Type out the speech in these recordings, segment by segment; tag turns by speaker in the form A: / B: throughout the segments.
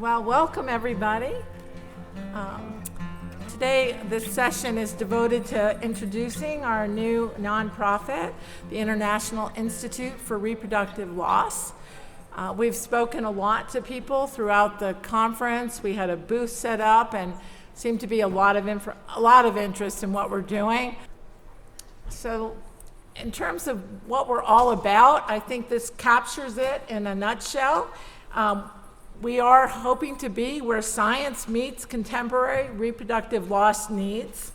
A: Well, welcome everybody. Today, this session is devoted to introducing our new nonprofit, the International Institute for Reproductive Loss. We've spoken a lot to people throughout the conference. We had a booth set up and seemed to be a lot of interest in what we're doing. So, in terms of what we're all about, I think this captures it in a nutshell. We are hoping to be where science meets contemporary reproductive loss needs.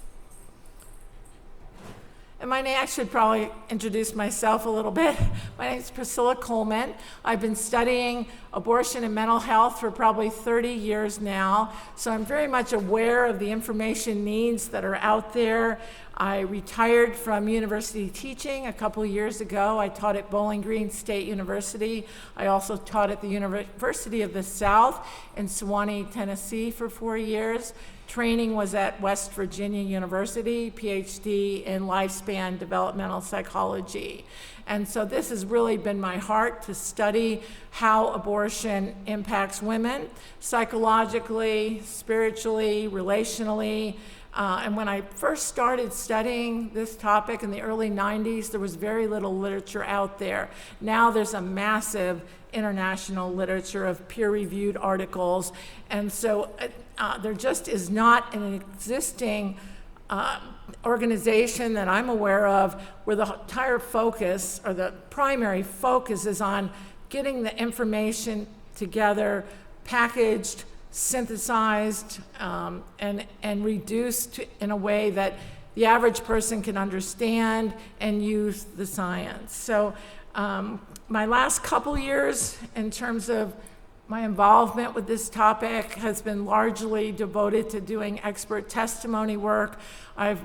A: And I should probably introduce myself a little bit. My name is Priscilla Coleman. I've been studying abortion and mental health for probably 30 years now, so I'm very much aware of the information needs that are out there. I retired from university teaching a couple years ago. I taught at Bowling Green State University. I also taught at the University of the South in Sewanee, Tennessee for 4 years. Training was at West Virginia University, PhD in lifespan developmental psychology. And so this has really been my heart, to study how abortion impacts women psychologically, spiritually, relationally. And when I first started studying this topic in the early 90s, there was very little literature out there. Now there's a massive international literature of peer-reviewed articles. And so there just is not an existing organization that I'm aware of where the entire focus, or the primary focus, is on getting the information together, packaged, synthesized, and reduced in a way that the average person can understand and use the science. So my last couple years in terms of my involvement with this topic has been largely devoted to doing expert testimony work. I've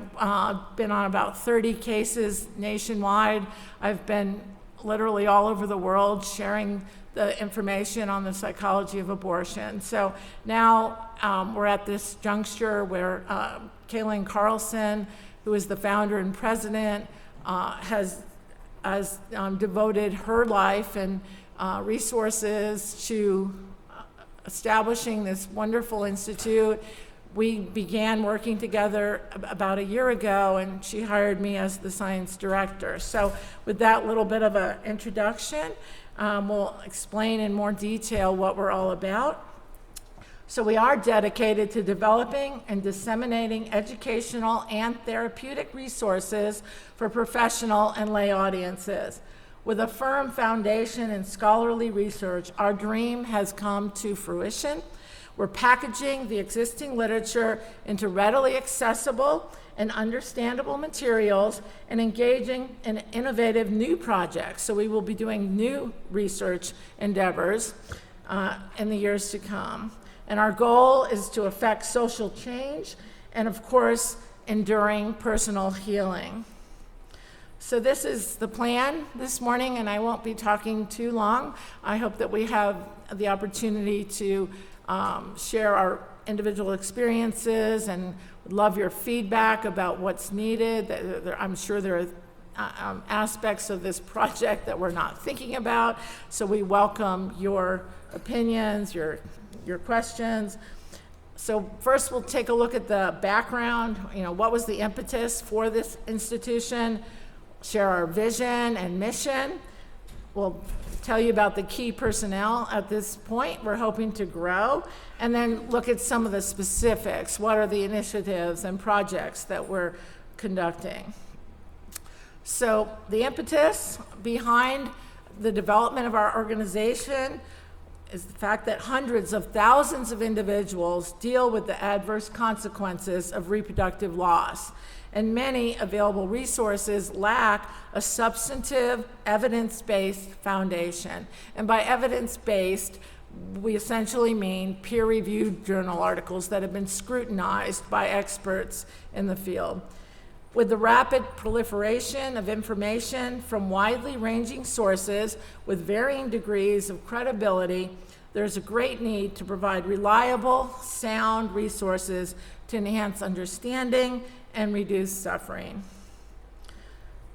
A: been on about 30 cases nationwide. I've been literally all over the world sharing the information on the psychology of abortion. So now we're at this juncture where Kaylin Carlson, who is the founder and president, has devoted her life and resources to establishing this wonderful institute. We began working together about a year ago, and she hired me as the science director. So with that little bit of an introduction, we'll explain in more detail what we're all about. So we are dedicated to developing and disseminating educational and therapeutic resources for professional and lay audiences. With a firm foundation in scholarly research, our dream has come to fruition. We're packaging the existing literature into readily accessible and understandable materials and engaging in innovative new projects. So we will be doing new research endeavors in the years to come. And our goal is to affect social change and, of course, enduring personal healing. So this is the plan this morning, and I won't be talking too long. I hope that we have the opportunity to share our individual experiences, and would love your feedback about what's needed. I'm sure there are aspects of this project that we're not thinking about, so we welcome your opinions, your questions. So first we'll take a look at the background. What was the impetus for this institution? Share our vision and mission. We'll tell you about the key personnel at this point we're hoping to grow, and then look at some of the specifics. What are the initiatives and projects that we're conducting? So the impetus behind the development of our organization is the fact that hundreds of thousands of individuals deal with the adverse consequences of reproductive loss, and many available resources lack a substantive, evidence-based foundation. And by evidence-based, we essentially mean peer-reviewed journal articles that have been scrutinized by experts in the field. With the rapid proliferation of information from widely ranging sources with varying degrees of credibility, there's a great need to provide reliable, sound resources to enhance understanding and reduce suffering.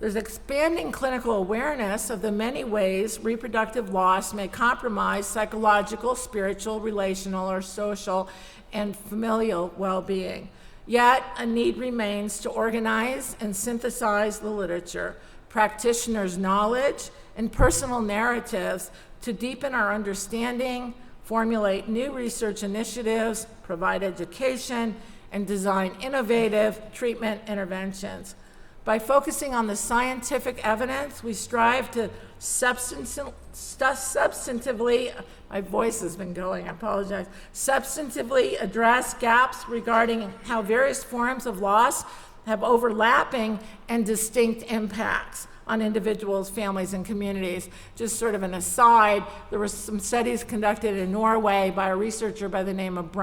A: There's expanding clinical awareness of the many ways reproductive loss may compromise psychological, spiritual, relational, or social and familial well-being. Yet, a need remains to organize and synthesize the literature, practitioners' knowledge, and personal narratives to deepen our understanding, formulate new research initiatives, provide education, and design innovative treatment interventions. By focusing on the scientific evidence, we strive to substantively, my voice has been going, I apologize, substantively address gaps regarding how various forms of loss have overlapping and distinct impacts on individuals, families, and communities. Just sort of an aside, there were some studies conducted in Norway by a researcher by the name of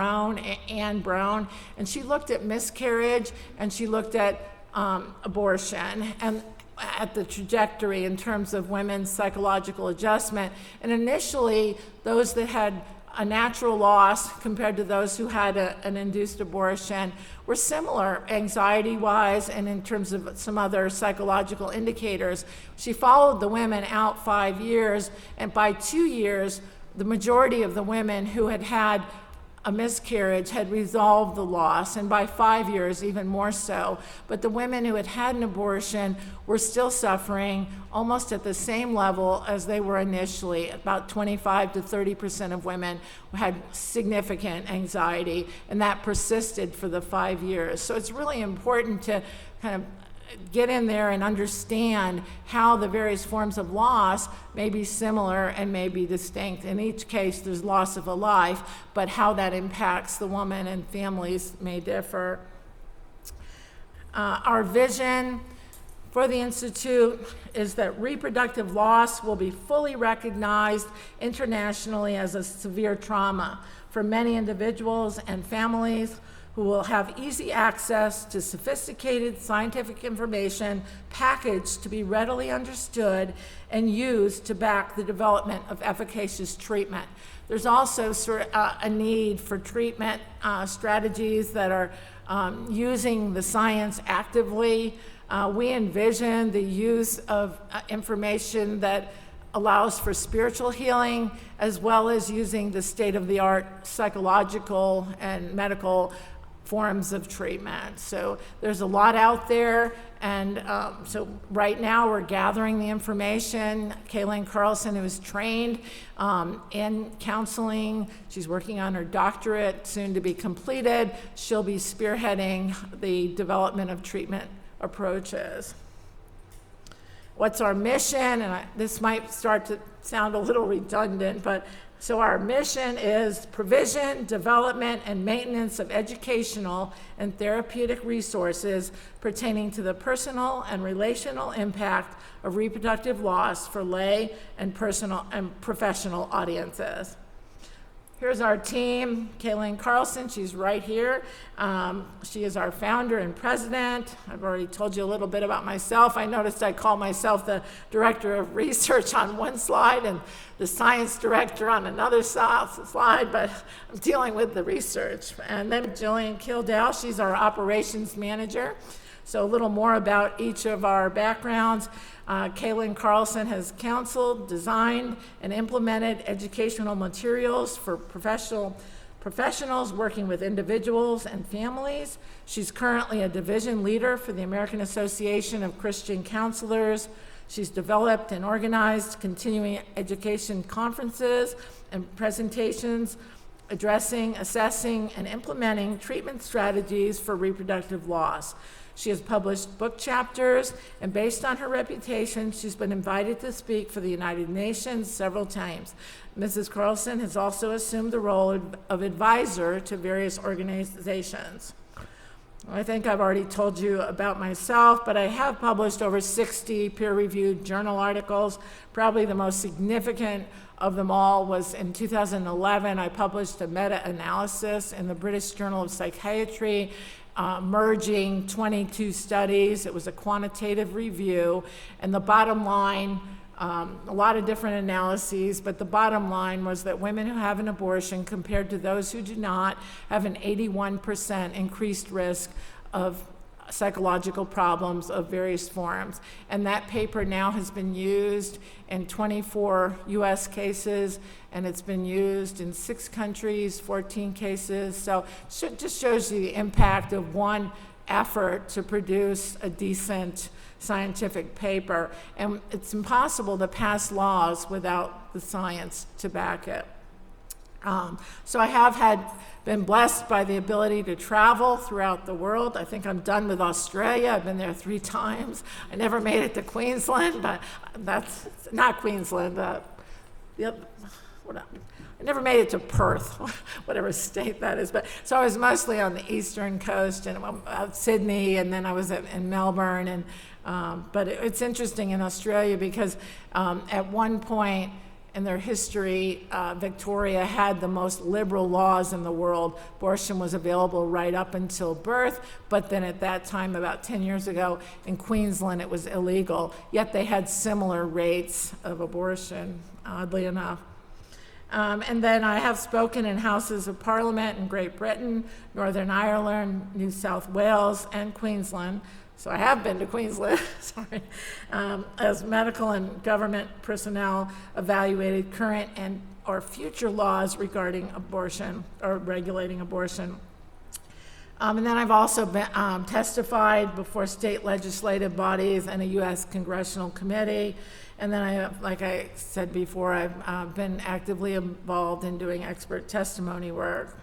A: Anne Brown, and she looked at miscarriage and she looked at abortion and at the trajectory in terms of women's psychological adjustment. And initially, those that had a natural loss compared to those who had an induced abortion were similar anxiety-wise and in terms of some other psychological indicators. She followed the women out 5 years, and by 2 years, the majority of the women who had had a miscarriage had resolved the loss, and by 5 years, even more so. But the women who had had an abortion were still suffering almost at the same level as they were initially. About 25 to 30% of women had significant anxiety, and that persisted for the 5 years. So it's really important to kind of get in there and understand how the various forms of loss may be similar and may be distinct. In each case, there's loss of a life, but how that impacts the woman and families may differ. Our vision for the Institute is that reproductive loss will be fully recognized internationally as a severe trauma for many individuals and families who will have easy access to sophisticated scientific information packaged to be readily understood and used to back the development of efficacious treatment. There's also a need for treatment strategies that are using the science actively. We envision the use of information that allows for spiritual healing, as well as using the state-of-the-art psychological and medical forms of treatment. So there's a lot out there, and so right now we're gathering the information. Kaylin Carlson, who is trained in counseling, she's working on her doctorate, soon to be completed. She'll be spearheading the development of treatment approaches. What's our mission? And this might start to sound a little redundant, but so our mission is provision, development, and maintenance of educational and therapeutic resources pertaining to the personal and relational impact of reproductive loss for lay and personal and professional audiences. Here's our team. Kaylin Carlson, she's right here. She is our founder and president. I've already told you a little bit about myself. I noticed I call myself the director of research on one slide and the science director on another slide, but I'm dealing with the research. And then Jillian Kildale, she's our operations manager. So a little more about each of our backgrounds. Kaylin Carlson has counseled, designed, and implemented educational materials for professionals working with individuals and families. She's currently a division leader for the American Association of Christian Counselors. She's developed and organized continuing education conferences and presentations addressing, assessing, and implementing treatment strategies for reproductive loss. She has published book chapters, and based on her reputation, she's been invited to speak for the United Nations several times. Mrs. Carlson has also assumed the role of advisor to various organizations. I think I've already told you about myself, but I have published over 60 peer-reviewed journal articles. Probably the most significant of them all was in 2011. I published a meta-analysis in the British Journal of Psychiatry, merging 22 studies. It was a quantitative review, and the bottom line, a lot of different analyses, but the bottom line was that women who have an abortion compared to those who do not have an 81% increased risk of psychological problems of various forms. And that paper now has been used in 24 US cases, and it's been used in 6 countries, 14 cases. So it just shows you the impact of one effort to produce a decent scientific paper. And it's impossible to pass laws without the science to back it. So I have been blessed by the ability to travel throughout the world. I think I'm done with Australia. I've been there 3 times. I never made it to Queensland, but that's not Queensland. I never made it to Perth, whatever state that is. But so I was mostly on the eastern coast and Sydney, and then I was in Melbourne. And but it's interesting in Australia because at one point in their history, Victoria had the most liberal laws in the world. Abortion was available right up until birth, but then at that time, about 10 years ago, in Queensland, it was illegal. Yet they had similar rates of abortion, oddly enough. And then I have spoken in Houses of Parliament in Great Britain, Northern Ireland, New South Wales, and Queensland. So I have been to Queensland, sorry, as medical and government personnel evaluated current and or future laws regarding abortion or regulating abortion. And then I've also been, testified before state legislative bodies and a U.S. congressional committee. And then like I said before, I've been actively involved in doing expert testimony work.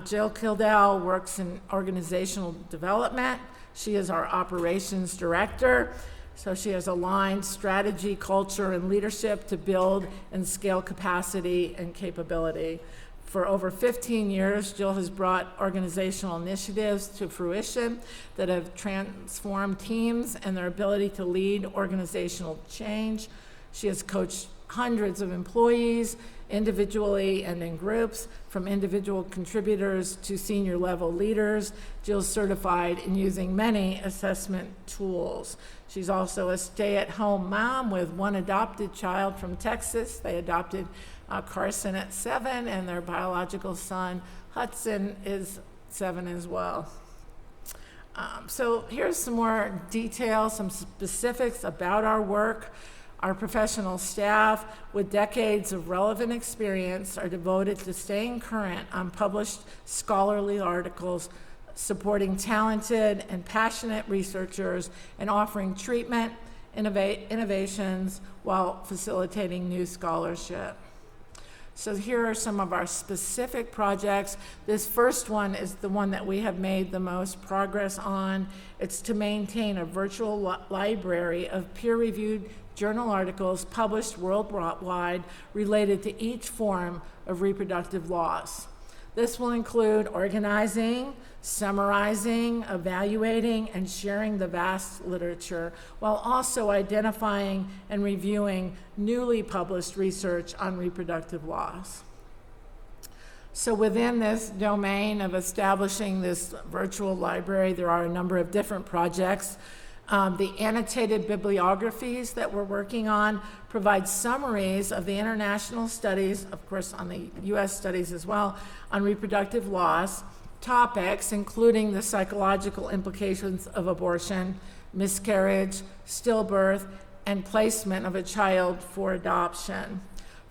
A: Jill Kildell works in organizational development. She is our operations director. So she has aligned strategy, culture, and leadership to build and scale capacity and capability. For over 15 years, Jill has brought organizational initiatives to fruition that have transformed teams and their ability to lead organizational change. She has coached hundreds of employees, individually and in groups, from individual contributors to senior level leaders. Jill's certified in using many assessment tools. She's also a stay-at-home mom with 1 adopted child from Texas. They adopted Carson at 7, and their biological son, Hudson, is 7 as well. So here's some more details, some specifics about our work. Our professional staff, with decades of relevant experience, are devoted to staying current on published scholarly articles, supporting talented and passionate researchers, and offering treatment innovations while facilitating new scholarship. So here are some of our specific projects. This first one is the one that we have made the most progress on. It's to maintain a virtual library of peer-reviewed journal articles published worldwide related to each form of reproductive loss. This will include organizing, summarizing, evaluating, and sharing the vast literature, while also identifying and reviewing newly published research on reproductive loss. So within this domain of establishing this virtual library, there are a number of different projects. The annotated bibliographies that we're working on provide summaries of the international studies, of course on the US studies as well, on reproductive loss topics, including the psychological implications of abortion, miscarriage, stillbirth, and placement of a child for adoption.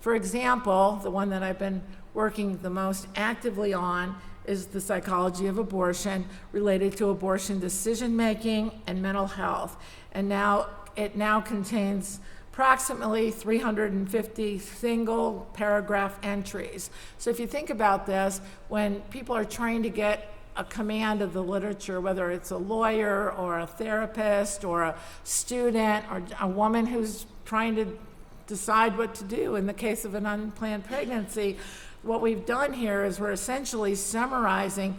A: For example, the one that I've been working the most actively on is the psychology of abortion related to abortion decision-making and mental health. And it now contains approximately 350 single paragraph entries. So if you think about this, when people are trying to get a command of the literature, whether it's a lawyer or a therapist or a student or a woman who's trying to decide what to do in the case of an unplanned pregnancy, what we've done here is we're essentially summarizing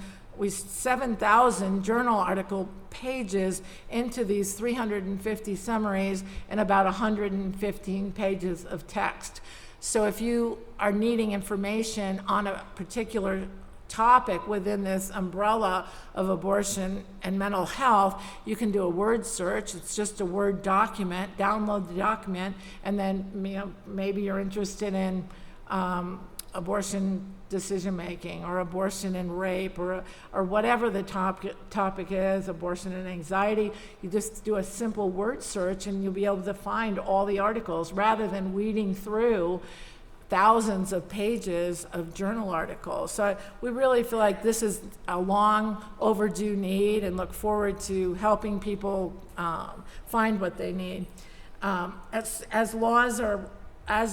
A: 7,000 journal article pages into these 350 summaries and about 115 pages of text. So if you are needing information on a particular topic within this umbrella of abortion and mental health, you can do a word search. It's just a Word document, download the document, and then maybe you're interested in abortion decision-making, or abortion and rape, or whatever the topic is, abortion and anxiety. You just do a simple word search and you'll be able to find all the articles rather than weeding through thousands of pages of journal articles. So we really feel like this is a long overdue need, and look forward to helping people find what they need. As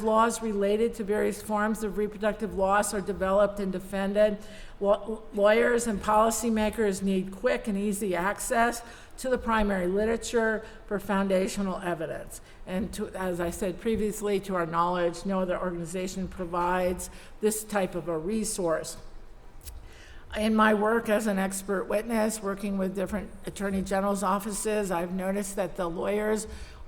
A: laws related to various forms of reproductive loss are developed and defended, lawyers and policymakers need quick and easy access to the primary literature for foundational evidence. And as I said previously, to our knowledge, no other organization provides this type of a resource. In my work as an expert witness, working with different attorney general's offices, I've noticed that the lawyers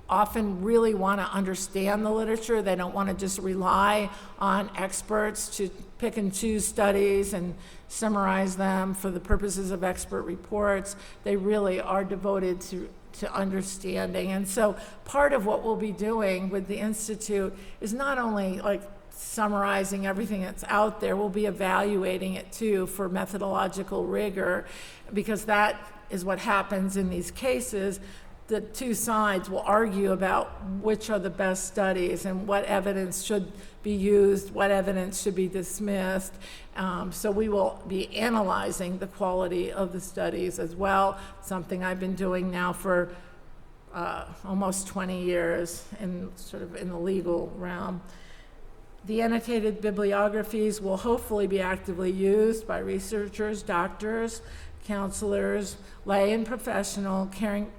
A: often really want to understand the literature. They don't want to just rely on experts to pick and choose studies and summarize them for the purposes of expert reports. They really are devoted to understanding. And so part of what we'll be doing with the Institute is not only like summarizing everything that's out there, we'll be evaluating it too for methodological rigor, because that is what happens in these cases. The two sides will argue about which are the best studies and what evidence should be used, what evidence should be dismissed. So we will be analyzing the quality of the studies as well, something I've been doing now for almost 20 years in the legal realm. The annotated bibliographies will hopefully be actively used by researchers, doctors, counselors, lay and professional, caring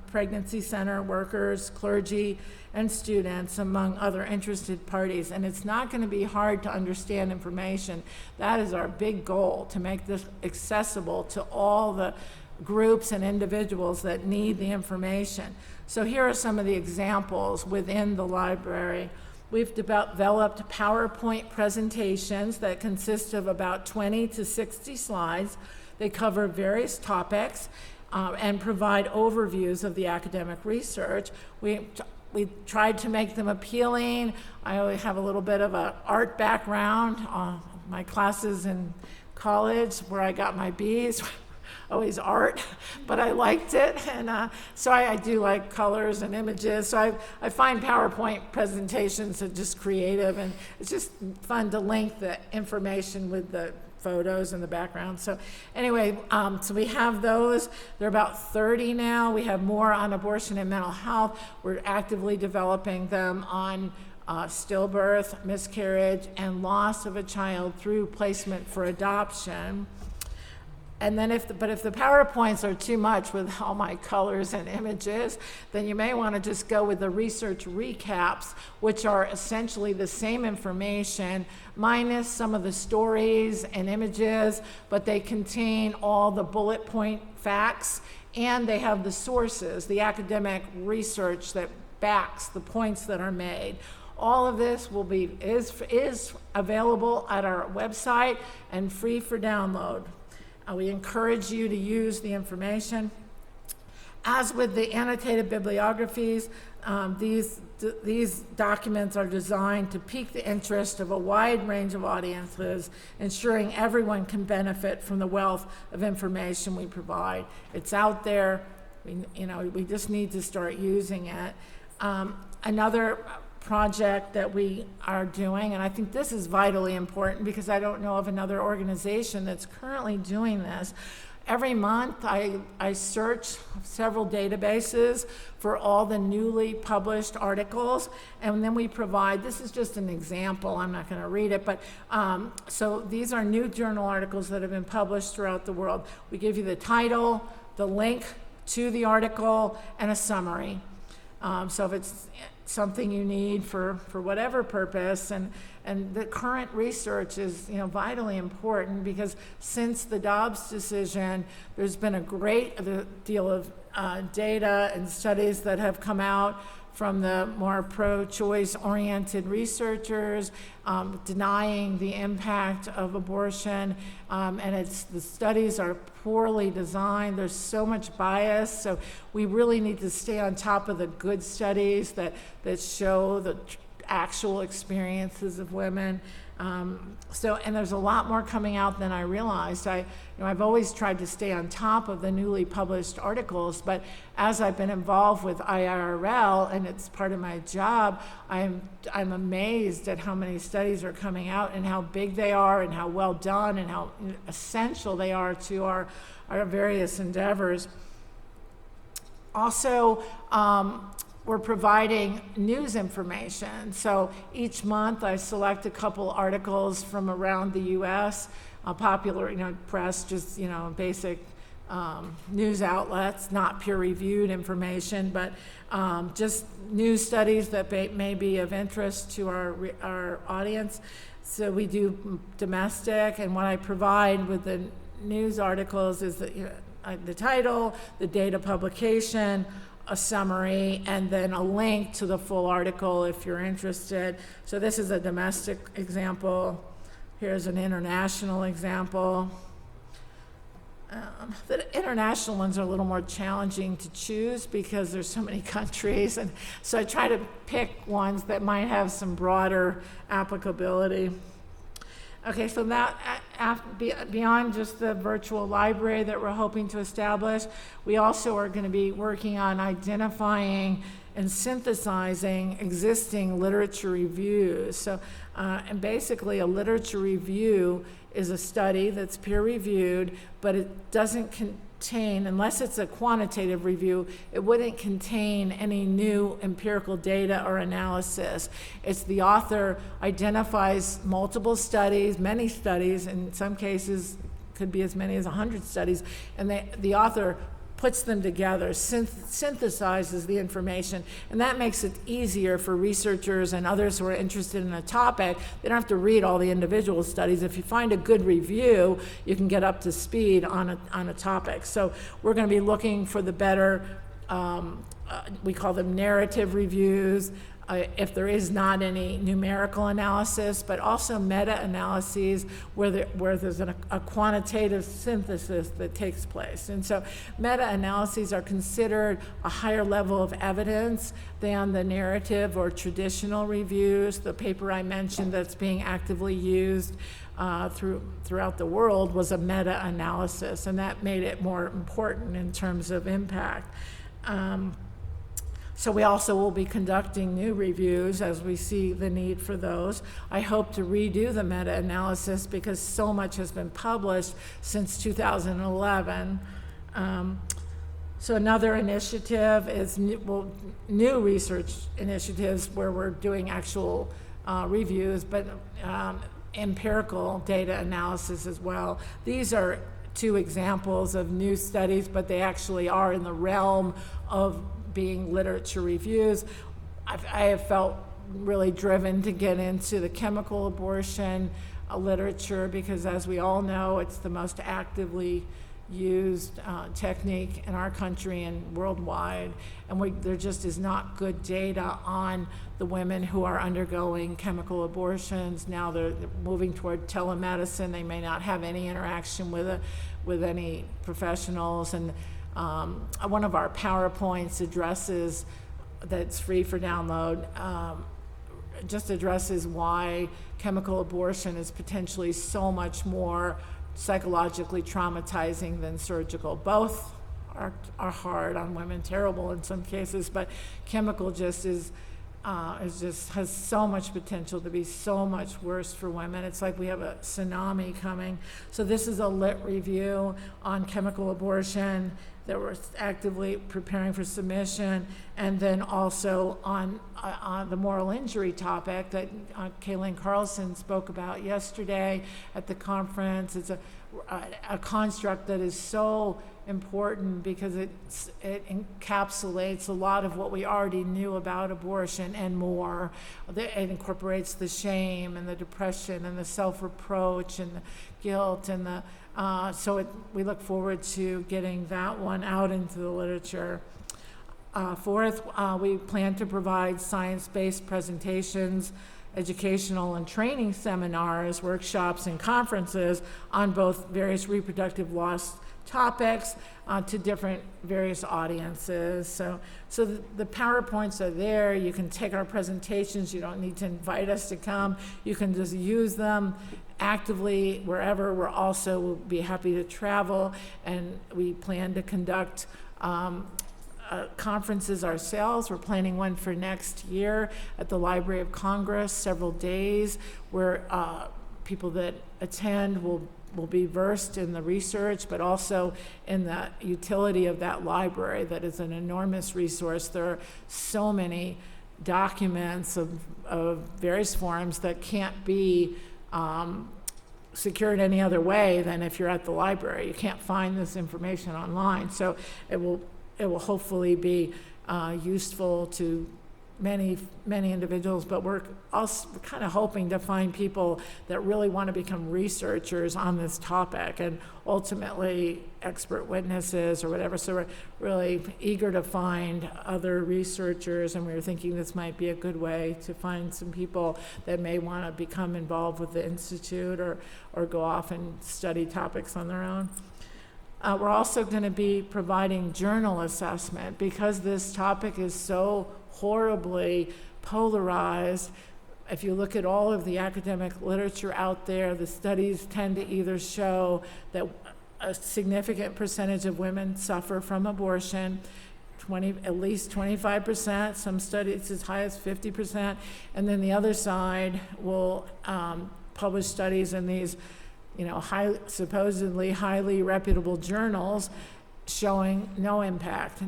A: pregnancy center workers, clergy, and students, among other interested parties. And it's not going to be hard to understand information. That is our big goal, to make this accessible to all the groups and individuals that need the information. So here are some of the examples within the library. We've developed PowerPoint presentations that consist of about 20 to 60 slides. They cover various topics and provide overviews of the academic research. We tried to make them appealing. I always have a little bit of an art background. My classes in college, where I got my B's, always art, but I liked it. And so I do like colors and images. So I find PowerPoint presentations are just creative, and it's just fun to link the information with the photos in the background. So anyway, so we have those. There are about 30 now. We have more on abortion and mental health. We're actively developing them on stillbirth, miscarriage, and loss of a child through placement for adoption. And then if the PowerPoints are too much with all my colors and images, then you may want to just go with the research recaps, which are essentially the same information minus some of the stories and images, but they contain all the bullet point facts, and they have the sources, the academic research that backs the points that are made. All of this is available at our website and free for download. We encourage you to use the information. As with the annotated bibliographies, these documents are designed to pique the interest of a wide range of audiences, ensuring everyone can benefit from the wealth of information we provide. It's out there. We just need to start using it. Another project that we are doing, and I think this is vitally important because I don't know of another organization that's currently doing this. Every month I search several databases for all the newly published articles, and then we provide, this is just an example, I'm not going to read it, but so these are new journal articles that have been published throughout the world. We give you the title, the link to the article, and a summary. So if it's something you need for whatever purpose, and the current research is vitally important, because since the Dobbs decision, there's been a great deal of data and studies that have come out from the more pro-choice oriented researchers, denying the impact of abortion, and the studies are poorly designed. There's so much bias, so we really need to stay on top of the good studies that show the actual experiences of women. And there's a lot more coming out than I realized. I've always tried to stay on top of the newly published articles, but as I've been involved with IIRL, and it's part of my job, I'm amazed at how many studies are coming out and how big they are and how well done and how essential they are to our various endeavors. Also, we're providing news information. So each month I select a couple articles from around the U.S., popular, press, just, basic news outlets, not peer-reviewed information, but just news studies that may be of interest to our audience. So we do domestic, and what I provide with the news articles is the title, the date of publication, a summary, and then a link to the full article if you're interested. So this is a domestic example. Here's an international example. The international ones are a little more challenging to choose because there's so many countries, and so I try to pick ones that might have some broader applicability. Okay, so that beyond just the virtual library that we're hoping to establish, we also are going to be working on identifying and synthesizing existing literature reviews. So, and basically a literature review is a study that's peer-reviewed, but it doesn't contain, unless it's a quantitative review, it wouldn't contain any new empirical data or analysis. It's the author identifies multiple studies, many studies, in some cases could be as many as 100 studies, and the author puts them together, synthesizes the information, and that makes it easier for researchers and others who are interested in a topic. They don't have to read all the individual studies. If you find a good review, you can get up to speed on a topic. So we're going to be looking for the better, we call them narrative reviews, if there is not any numerical analysis, but also meta-analyses where there's a quantitative synthesis that takes place. And so meta-analyses are considered a higher level of evidence than the narrative or traditional reviews. The paper I mentioned that's being actively used throughout the world was a meta-analysis, and that made it more important in terms of impact. So we also will be conducting new reviews as we see the need for those. I hope to redo the meta-analysis because so much has been published since 2011. So another initiative is new research initiatives where we're doing actual reviews, but empirical data analysis as well. These are two examples of new studies, but they actually are in the realm of being literature reviews. I have felt really driven to get into the chemical abortion literature because, as we all know, it's the most actively used technique in our country and worldwide, and there just is not good data on the women who are undergoing chemical abortions. Now they're moving toward telemedicine. They may not have any interaction with any professionals, and one of our PowerPoints addresses, that's free for download, just addresses why chemical abortion is potentially so much more psychologically traumatizing than surgical. Both are hard on women, terrible in some cases, but chemical just has so much potential to be so much worse for women. It's like we have a tsunami coming. So this is a lit review on chemical abortion that we're actively preparing for submission, and then also on the moral injury topic that Kayleen Carlson spoke about yesterday at the conference. It's a construct that is so important because it encapsulates a lot of what we already knew about abortion and more. It incorporates the shame and the depression and the self-reproach and the guilt and we look forward to getting that one out into the literature. Fourth, we plan to provide science-based presentations educational and training seminars, workshops, and conferences on both various reproductive loss topics to different various audiences. So the PowerPoints are there. You can take our presentations. You don't need to invite us to come. You can just use them actively wherever. We're also will be happy to travel, and we plan to conduct conferences ourselves. We're planning one for next year at the Library of Congress, several days, where people that attend will be versed in the research, but also in the utility of that library. That is an enormous resource. There are so many documents of various forms that can't be secured any other way than if you're at the library. You can't find this information online. So it will hopefully be useful to many individuals, but we're also kind of hoping to find people that really want to become researchers on this topic, and ultimately expert witnesses or whatever. So we're really eager to find other researchers, and we were thinking this might be a good way to find some people that may want to become involved with the Institute or go off and study topics on their own. We're also going to be providing journal assessment because this topic is so horribly polarized. If you look at all of the academic literature out there, the studies tend to either show that a significant percentage of women suffer from abortion, at least 25%, some studies as high as 50%, and then the other side will publish studies in these supposedly highly reputable journals showing no impact,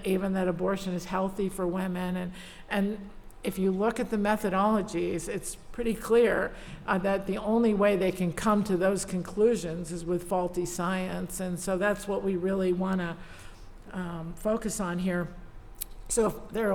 A: even that abortion is healthy for women. And if you look at the methodologies, it's pretty clear that the only way they can come to those conclusions is with faulty science. And so that's what we really want to focus on here. So there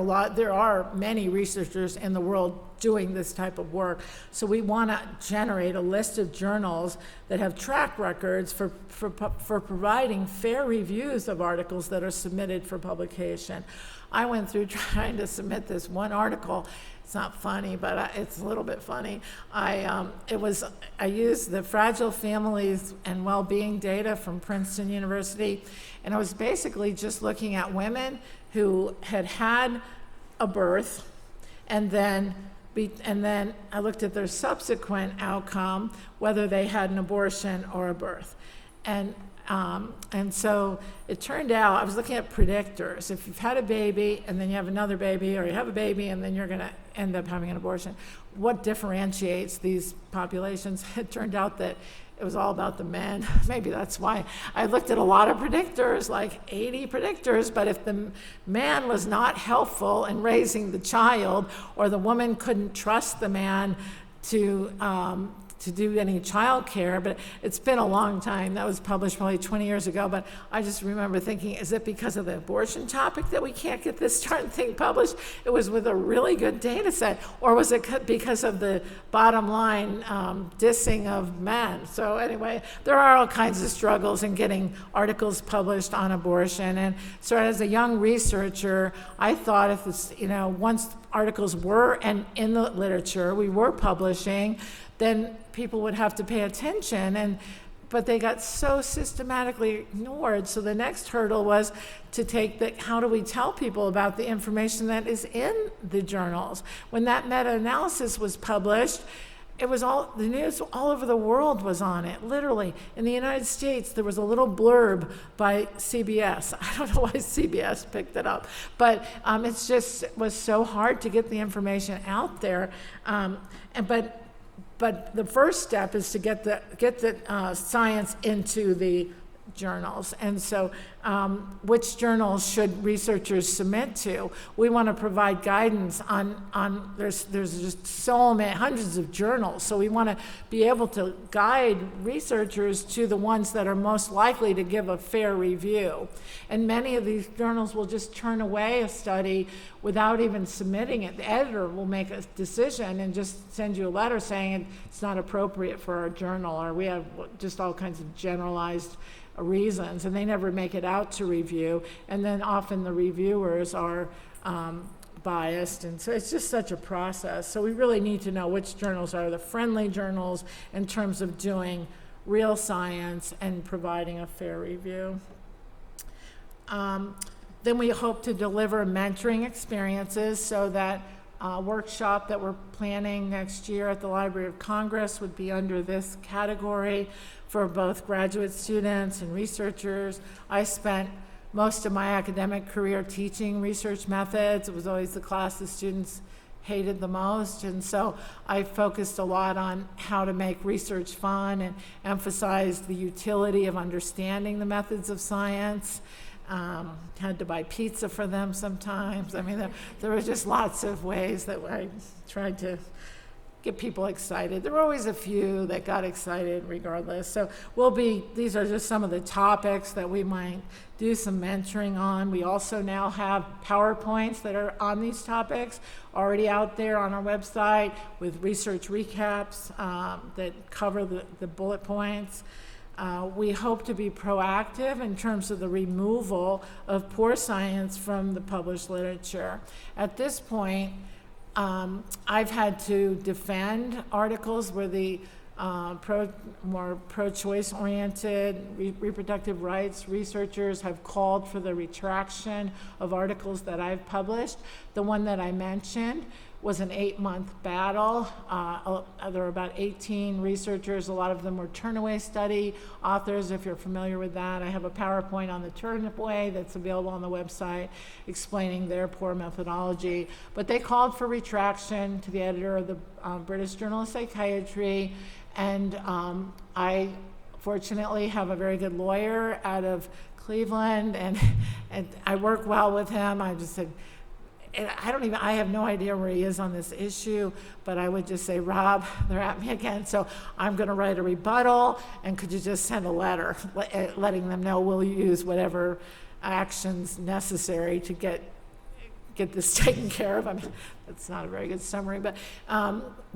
A: are many researchers in the world doing this type of work. So we want to generate a list of journals that have track records for providing fair reviews of articles that are submitted for publication. I went through trying to submit this one article. It's not funny, but it's a little bit funny. I used the Fragile Families and Well-Being data from Princeton University, and I was basically just looking at women who had a birth, and then I looked at their subsequent outcome, whether they had an abortion or a birth. And so it turned out, I was looking at predictors. If you've had a baby and then you have another baby, or you have a baby and then you're going to end up having an abortion, what differentiates these populations? It turned out that it was all about the men. Maybe that's why I looked at a lot of predictors, like 80 predictors, but if the man was not helpful in raising the child, or the woman couldn't trust the man to do any child care, but it's been a long time. That was published probably 20 years ago, but I just remember thinking, is it because of the abortion topic that we can't get this darn thing published? It was with a really good data set, or was it because of the bottom line dissing of men? So anyway, there are all kinds of struggles in getting articles published on abortion. And so as a young researcher, I thought if this, once articles were in the literature, we were publishing, then people would have to pay attention, but they got so systematically ignored. So the next hurdle was to take how do we tell people about the information that is in the journals? When that meta-analysis was published, it was the news all over the world was on it, literally. In the United States, there was a little blurb by CBS. I don't know why CBS picked it up, but it was so hard to get the information out there. But the first step is to get the science into the journals. And so which journals should researchers submit to? We want to provide guidance on there's just so many, hundreds of journals. So we want to be able to guide researchers to the ones that are most likely to give a fair review. And many of these journals will just turn away a study without even submitting it. The editor will make a decision and just send you a letter saying it's not appropriate for our journal, or we have just all kinds of generalized reasons, and they never make it out to review. And then often the reviewers are biased, and so it's just such a process. So we really need to know which journals are the friendly journals in terms of doing real science and providing a fair review. Then we hope to deliver mentoring experiences, so that workshop that we're planning next year at the Library of Congress would be under this category for both graduate students and researchers. I spent most of my academic career teaching research methods. It was always the class the students hated the most, and so I focused a lot on how to make research fun and emphasized the utility of understanding the methods of science. Had to buy pizza for them sometimes. I mean, there were just lots of ways that I tried to get people excited. There were always a few that got excited regardless. So these are just some of the topics that we might do some mentoring on. We also now have PowerPoints that are on these topics already out there on our website with research recaps that cover the bullet points. We hope to be proactive in terms of the removal of poor science from the published literature. At this point, I've had to defend articles where the more pro-choice oriented reproductive rights researchers have called for the retraction of articles that I've published. The one that I mentioned was an 8-month battle. There were about 18 researchers. A lot of them were Turnaway study authors, if you're familiar with that. I have a PowerPoint on the Turnaway that's available on the website explaining their poor methodology. But they called for retraction to the editor of the British Journal of Psychiatry. And I fortunately have a very good lawyer out of Cleveland, and I work well with him. I just said, I have no idea where he is on this issue, but I would just say, Rob, they're at me again, so I'm going to write a rebuttal, and could you just send a letter letting them know we'll use whatever actions necessary to get this taken care of. I mean, that's not a very good summary, but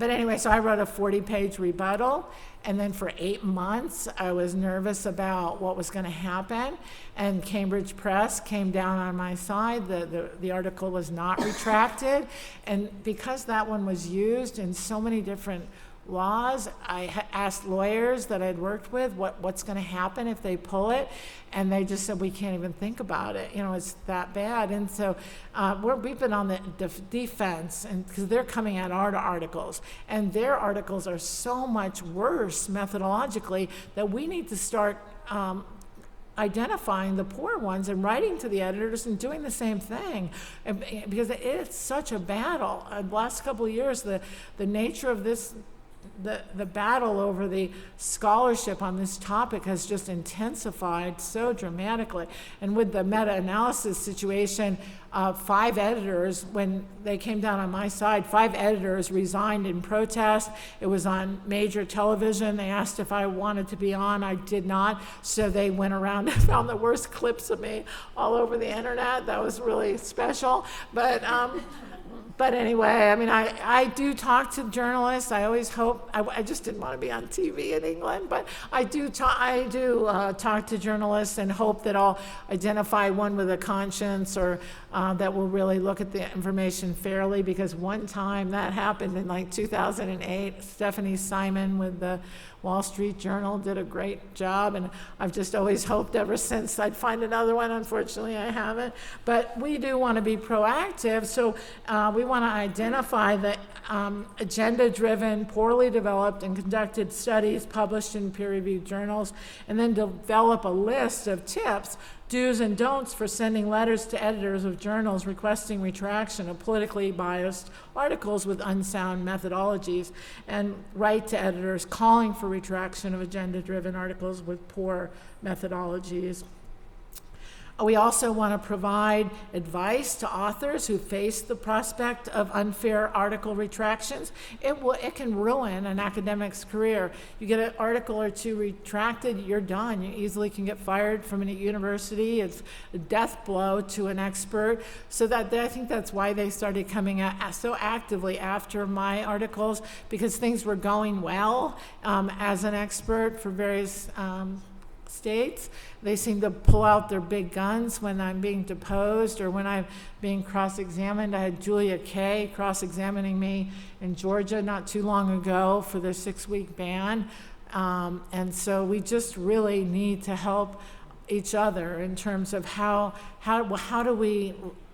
A: anyway, so I wrote a 40-page rebuttal, and then for 8 months, I was nervous about what was going to happen, and Cambridge Press came down on my side. The article was not retracted, and because that one was used in so many different laws, I asked lawyers that I'd worked with what's going to happen if they pull it, and they just said, we can't even think about it. It's that bad. And so we've been on the defense, and because they're coming at our articles, and their articles are so much worse methodologically that we need to start identifying the poor ones and writing to the editors and doing the same thing, because it's such a battle. The last couple of years, the nature of this, the battle over the scholarship on this topic has just intensified so dramatically. And with the meta-analysis situation, 5 editors, when they came down on my side, 5 editors resigned in protest. It was on major television. They asked if I wanted to be on. I did not. So they went around and found the worst clips of me all over the internet. That was really special. But anyway, I mean, I do talk to journalists. I always hope, I just didn't want to be on TV in England, but I do talk to journalists and hope that I'll identify one with a conscience, or that will really look at the information fairly, because one time that happened in like 2008. Stephanie Simon with the Wall Street Journal did a great job, and I've just always hoped ever since I'd find another one. Unfortunately, I haven't. But we do want to be proactive, so we want to identify the agenda-driven, poorly developed and conducted studies published in peer-reviewed journals, and then develop a list of tips, do's and don'ts for sending letters to editors of journals requesting retraction of politically biased articles with unsound methodologies, and write to editors calling for retraction of agenda-driven articles with poor methodologies. We also want to provide advice to authors who face the prospect of unfair article retractions. It can ruin an academic's career. You get an article or two retracted, you're done. You easily can get fired from a university. It's a death blow to an expert. So I think that's why they started coming out so actively after my articles, because things were going well as an expert for various States. They seem to pull out their big guns when I'm being deposed or when I'm being cross-examined. I had Julia Kay cross-examining me in Georgia not too long ago for their 6-week ban. And so we just really need to help each other in terms of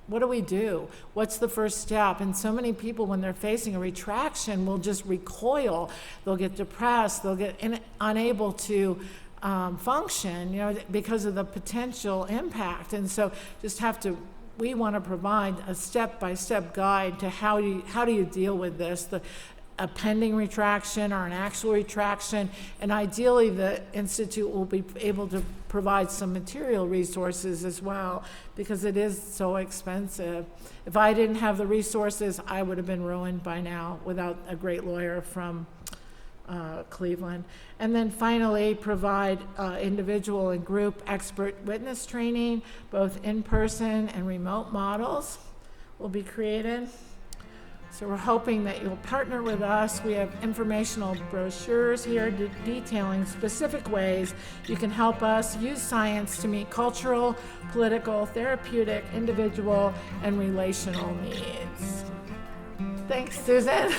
A: what do we do? What's the first step? And so many people, when they're facing a retraction, will just recoil. They'll get depressed. They'll get unable to function, because of the potential impact. And so we want to provide a step-by-step guide to how do you deal with this, a pending retraction or an actual retraction, and ideally the Institute will be able to provide some material resources as well, because it is so expensive. If I didn't have the resources, I would have been ruined by now without a great lawyer from Cleveland. And then finally, provide individual and group expert witness training, both in-person and remote models will be created. So we're hoping that you'll partner with us. We have informational brochures here detailing specific ways you can help us use science to meet cultural, political, therapeutic, individual, and relational needs. Thanks, Susan.